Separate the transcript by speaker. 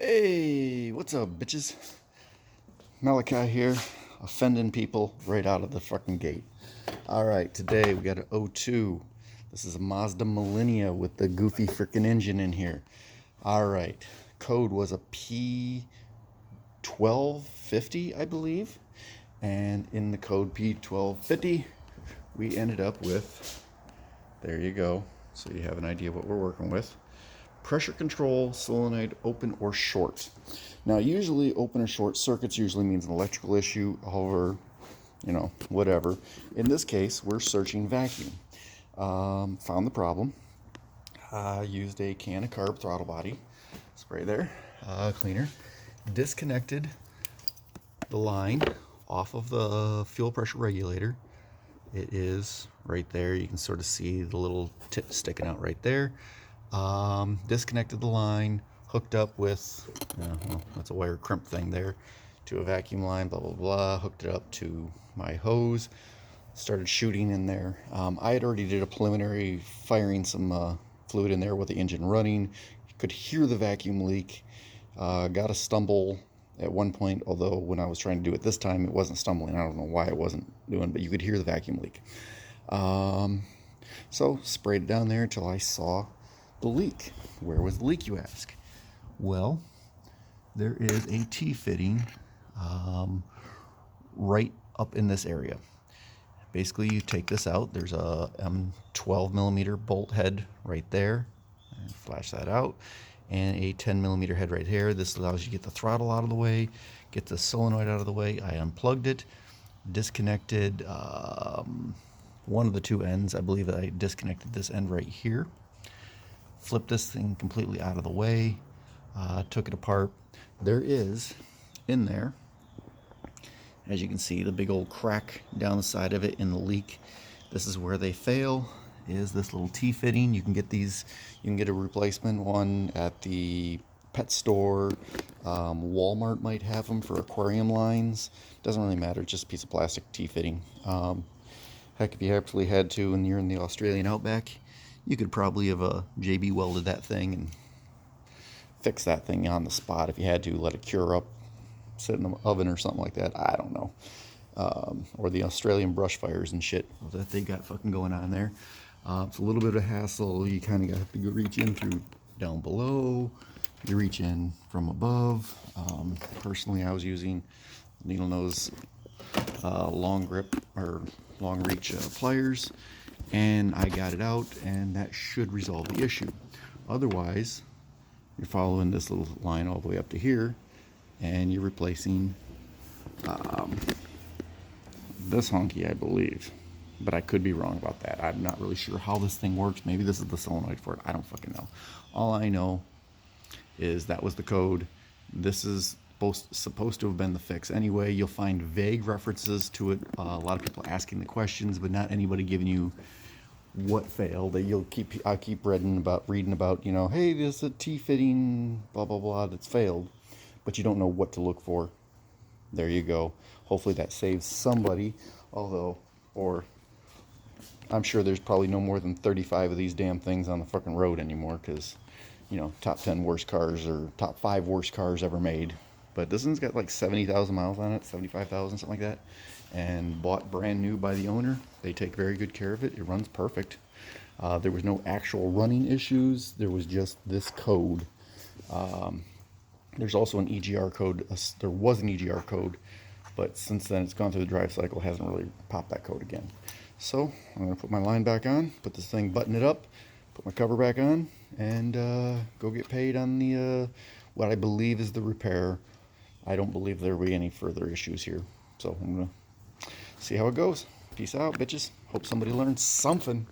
Speaker 1: Hey, what's up, bitches? Malachi here, offending people right out of the fucking gate. Alright, today we got an O2. This is a Mazda Millenia with the goofy freaking engine in here. Alright, code was a P1250, I believe. And in the code P1250, we ended up with, there you go, so you have an idea what we're working with. Pressure control, solenoid open or short. Now, usually open or short circuits usually means an electrical issue, however, whatever. In this case, we're searching vacuum. Found the problem. Used a can of carb throttle body, spray there, cleaner. Disconnected the line off of the fuel pressure regulator. It is right there. You can sort of see the little tip sticking out right there. Disconnected the line, hooked up with, that's a wire crimp thing there, to a vacuum line, blah, blah, blah, hooked it up to my hose, started shooting in there. I had already did a preliminary firing some fluid in there with the engine running. You could hear the vacuum leak. Got a stumble at one point, although when I was trying to do it this time, it wasn't stumbling. I don't know why it wasn't doing, but you could hear the vacuum leak. So sprayed it down there until I saw the leak. Where was the leak, you ask? Well, there is a T-fitting right up in this area. Basically, you take this out. There's a 12 millimeter bolt head right there. And flash that out. And a 10 millimeter head right here. This allows you to get the throttle out of the way, get the solenoid out of the way. I unplugged it, disconnected one of the two ends. I believe I disconnected this end right here. Flipped this thing completely out of the way, took it apart. There is, in there, as you can see, the big old crack down the side of it in the leak. This is where they fail, is this little T-fitting. You can get these, you can get a replacement one at the pet store. Walmart might have them for aquarium lines. Doesn't really matter, just a piece of plastic T-fitting. Heck, if you actually had to and you're in the Australian outback, you could probably have JB welded that thing and fix that thing on the spot if you had to, let it cure up, sit in the oven or something like that. I don't know. Or the Australian brush fires and shit that they got fucking going on there. It's a little bit of a hassle. You kind of have to go reach in through down below. You reach in from above. Personally, I was using needle nose long grip or long reach pliers. And I got it out, and that should resolve the issue. Otherwise, you're following this little line all the way up to here, and you're replacing this honky, I believe. But I could be wrong about that. I'm not really sure how this thing works. Maybe this is the solenoid for it. I don't fucking know. All I know is that was the code. This is supposed to have been the fix. Anyway, you'll find vague references to it. A lot of people asking the questions, but not anybody giving you what failed. I'll keep reading about, hey, there's a T-fitting, blah, blah, blah, that's failed, but you don't know what to look for. There you go. Hopefully that saves somebody, or I'm sure there's probably no more than 35 of these damn things on the fucking road anymore, because, top 10 worst cars or top 5 worst cars ever made. But this one's got like 70,000 miles on it, 75,000, something like that, and bought brand new by the owner. They take very good care of it. It runs perfect. There was no actual running issues. There was just this code. There's also an EGR code. There was an EGR code, but since then it's gone through the drive cycle, hasn't really popped that code again. So I'm going to put my line back on, put this thing, button it up, put my cover back on, and go get paid on the what I believe is the repair. I don't believe there will be any further issues here. So I'm going to see how it goes. Peace out, bitches. Hope somebody learned something.